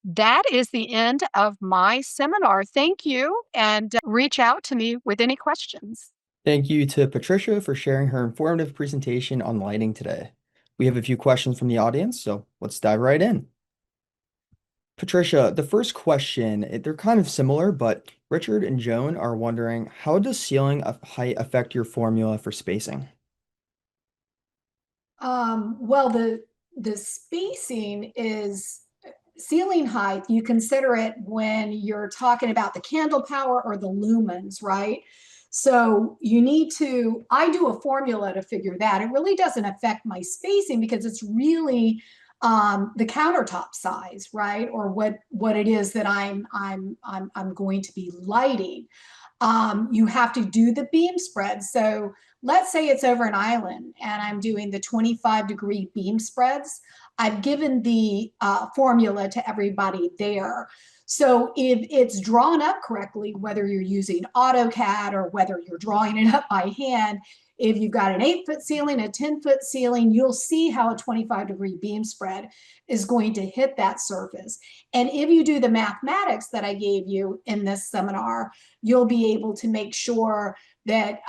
that is the end of my seminar. Thank you, and reach out to me with any questions.
Thank you to Patricia for sharing her informative presentation on lighting today. We have a few questions from the audience, so let's dive right in. Patricia, the first question, they're kind of similar, but Richard and Joan are wondering, how does ceiling height affect your formula for spacing?
Well, the spacing is ceiling height. You consider it when you're talking about the candle power or the lumens, right? So you need to, I do a formula to figure that. It really doesn't affect my spacing because it's really the countertop size, right? Or what it is that I'm going to be lighting. You have to do the beam spread. So let's say it's over an island and I'm doing the 25-degree beam spreads. I've given the formula to everybody there. So if it's drawn up correctly, whether you're using AutoCAD or whether you're drawing it up by hand, if you've got an 8-foot ceiling, a 10-foot ceiling, you'll see how a 25-degree beam spread is going to hit that surface. And if you do the mathematics that I gave you in this seminar, you'll be able to make sure that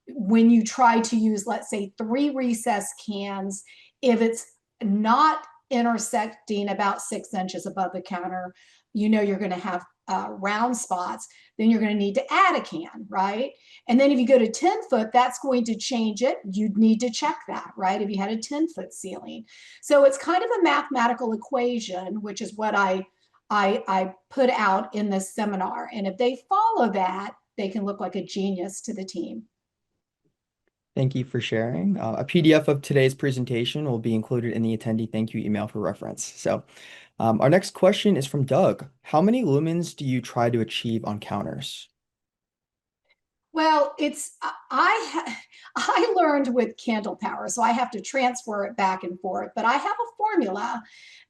when you try to use, let's say, 3 recessed cans, if it's not intersecting about 6 inches above the counter, you know you're going to have round spots, then you're going to need to add a can, right? And then if you go to 10 foot, that's going to change it. You'd need to check that, right? If you had a 10-foot ceiling. So it's kind of a mathematical equation, which is what I put out in this seminar. And if they follow that, they can look like a genius to the team.
Thank you for sharing. A PDF of today's presentation will be included in the attendee thank you email for reference. So our next question is from Doug. How many lumens do you try to achieve on counters?
Well, I learned with candle power, so I have to transfer it back and forth. But I have a formula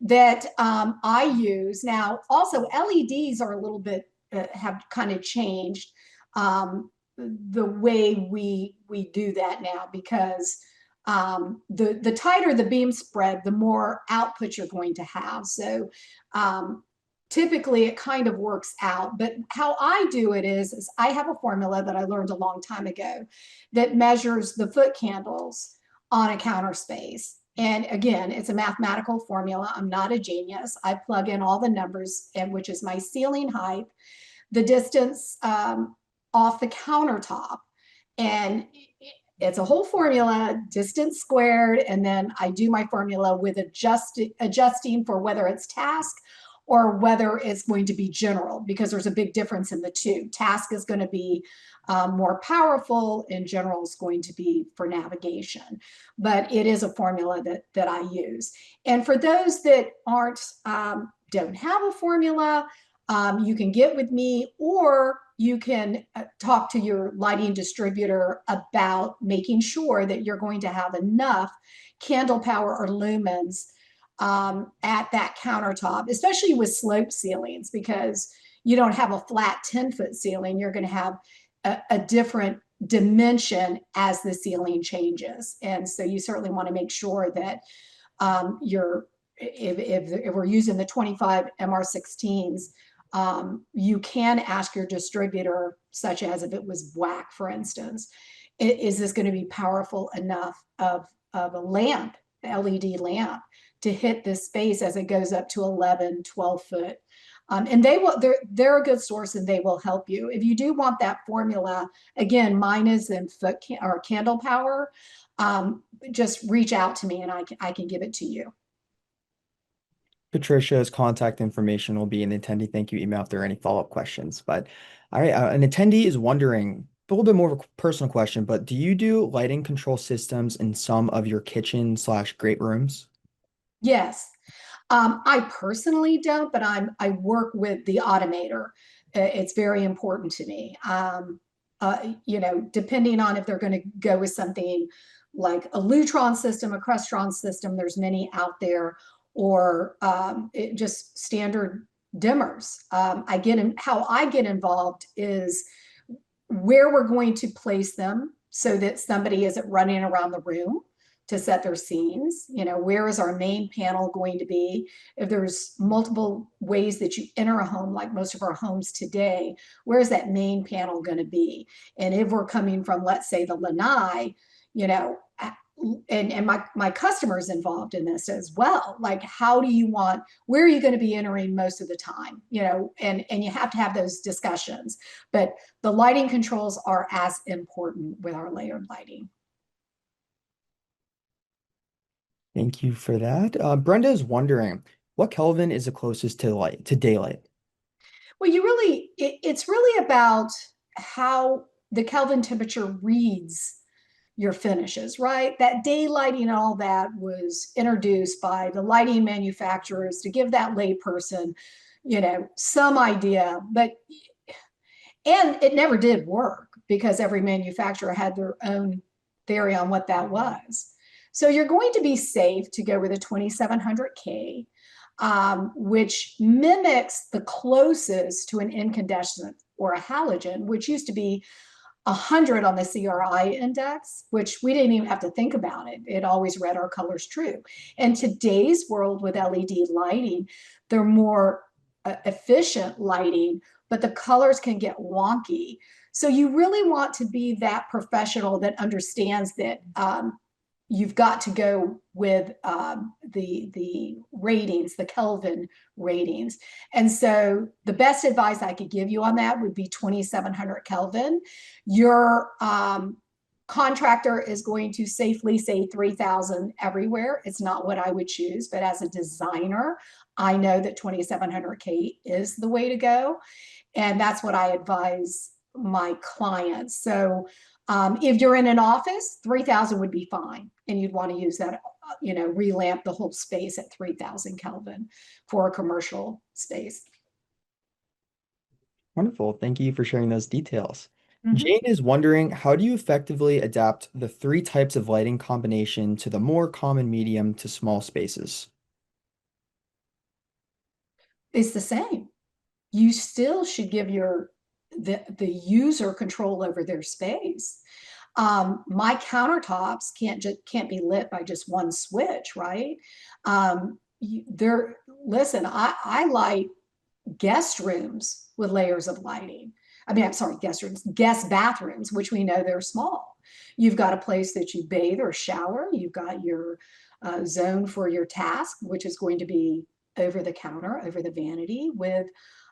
that I use now. Also, LEDs are a little bit have kind of changed the way we do that now because the tighter the beam spread, the more output you're going to have. So typically it kind of works out, but how I do it is I have a formula that I learned a long time ago that measures the foot candles on a counter space. And again, it's a mathematical formula. I'm not a genius. I plug in all the numbers, and which is my ceiling height, the distance off the countertop, and it's a whole formula, distance squared, and then I do my formula with adjusting for whether it's task or whether it's going to be general, because there's a big difference in the two. Task is going to be more powerful, and general is going to be for navigation. But it is a formula that I use. And for those that don't have a formula, you can get with me, or you can talk to your lighting distributor about making sure that you're going to have enough candle power or lumens at that countertop, especially with slope ceilings, because you don't have a flat 10-foot ceiling. You're going to have a different dimension as the ceiling changes. And so you certainly want to make sure that if we're using the 25 MR16s, you can ask your distributor, such as if it was black, for instance, is this going to be powerful enough of a lamp, LED lamp, to hit this space as it goes up to 11, 12 foot. And they're a good source, and they will help you. If you do want that formula, again, mine is in or candle power. Just reach out to me and I can give it to you.
Patricia's contact information will be in the attendee thank you email if there are any follow-up questions. But all right, an attendee is wondering, little bit more of a personal question, but do you do lighting control systems in some of your kitchen slash great rooms?
Yes. I personally don't, but I work with the automator. It's very important to me. Depending on if they're going to go with something like a Lutron system, a Crestron system, there's many out there, or just standard dimmers. How I get involved is where we're going to place them so that somebody isn't running around the room to set their scenes. Where is our main panel going to be? If there's multiple ways that you enter a home, like most of our homes today, where is that main panel going to be? And if we're coming from, let's say, the lanai, you know, and my customers involved in this as well. Like, how do you want, where are you going to be entering most of the time? And you have to have those discussions. But the lighting controls are as important with our layered lighting.
Thank you for that. Brenda is wondering, what Kelvin is the closest to daylight?
Well, it's really about how the Kelvin temperature reads your finishes, right? That day lighting and all that was introduced by the lighting manufacturers to give that layperson, some idea, and it never did work because every manufacturer had their own theory on what that was. So you're going to be safe to go with a 2700K, which mimics the closest to an incandescent or a halogen, which used to be 100 on the CRI index, which we didn't even have to think about it. It always read our colors true. And today's world with LED lighting, they're more efficient lighting, but the colors can get wonky. So you really want to be that professional that understands that you've got to go with the ratings, the Kelvin ratings. And so the best advice I could give you on that would be 2700 Kelvin. Your contractor is going to safely say 3000 everywhere. It's not what I would choose, but as a designer, I know that 2700K is the way to go. And that's what I advise my clients. So if you're in an office, 3000 would be fine. And you'd want to use that, relamp the whole space at 3000 Kelvin for a commercial space.
Wonderful. Thank you for sharing those details.
Mm-hmm.
Jane is wondering, how do you effectively adapt the three types of lighting combination to the more common medium to small spaces?
It's the same. You still should give the user control over their space. My countertops can't be lit by just one switch, right? Listen, I light guest rooms with layers of lighting. I'm sorry, guest bathrooms, which we know they're small. You've got a place that you bathe or shower. You've got your zone for your task, which is going to be over the counter, over the vanity, with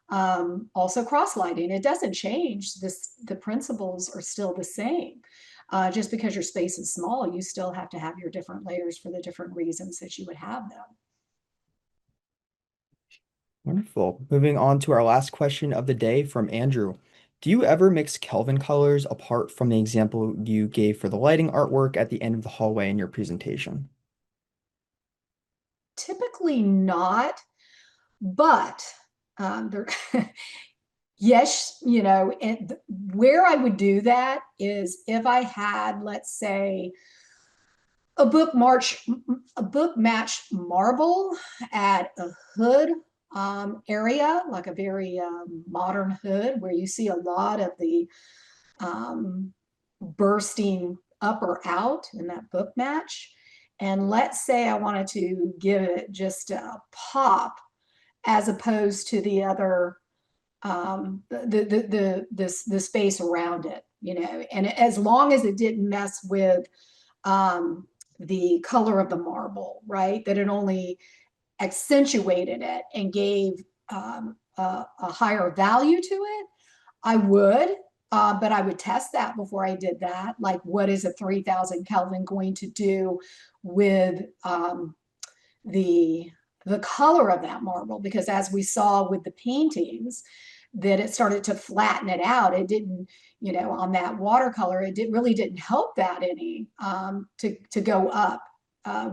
also cross lighting. It doesn't change. The principles are still the same. Just because your space is small, you still have to have your different layers for the different reasons that you would have them.
Wonderful. Moving on to our last question of the day from Andrew. Do you ever mix Kelvin colors apart from the example you gave for the lighting artwork at the end of the hallway in your presentation?
Typically not, but yes, and where I would do that is if I had, let's say, a book matched marble at a hood area, like a very modern hood where you see a lot of the bursting up or out in that book match. And let's say I wanted to give it just a pop as opposed to the other the space around it, and as long as it didn't mess with the color of the marble, right? That it only accentuated it and gave a higher value to it, I would. But I would test that before I did that. Like, what is a 3000 Kelvin going to do with the color of that marble? Because as we saw with the paintings, that it started to flatten it out. It didn't, on that watercolor, really didn't help that any to go up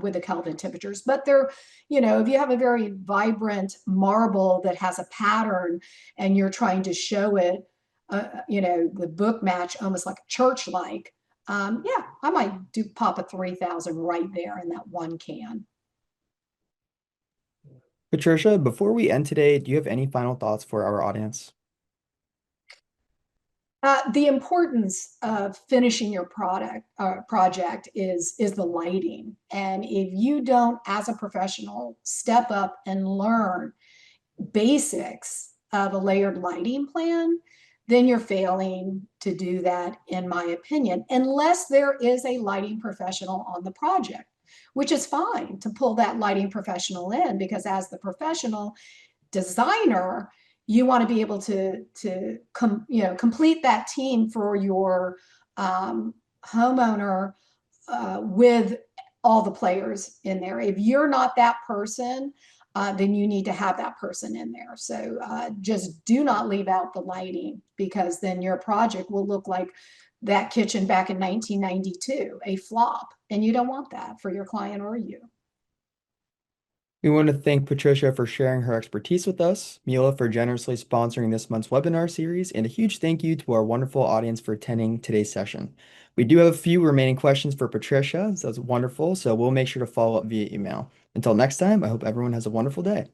with the Kelvin temperatures. But they're, if you have a very vibrant marble that has a pattern and you're trying to show it, the book match almost like a church-like, yeah, I might pop a 3,000 right there in that one can.
Patricia, before we end today, do you have any final thoughts for our audience?
The importance of finishing your project is the lighting. And if you don't, as a professional, step up and learn basics of a layered lighting plan, then you're failing to do that, in my opinion, unless there is a lighting professional on the project, which is fine to pull that lighting professional in, because as the professional designer, you want to be able to complete that team for your homeowner with all the players in there. If you're not that person, then you need to have that person in there. So just do not leave out the lighting, because then your project will look like that kitchen back in 1992, a flop, and you don't want that for your client or you.
We want to thank Patricia for sharing her expertise with us, Mila for generously sponsoring this month's webinar series, and a huge thank you to our wonderful audience for attending today's session. We do have a few remaining questions for Patricia, so that's wonderful, so we'll make sure to follow up via email. Until next time, I hope everyone has a wonderful day.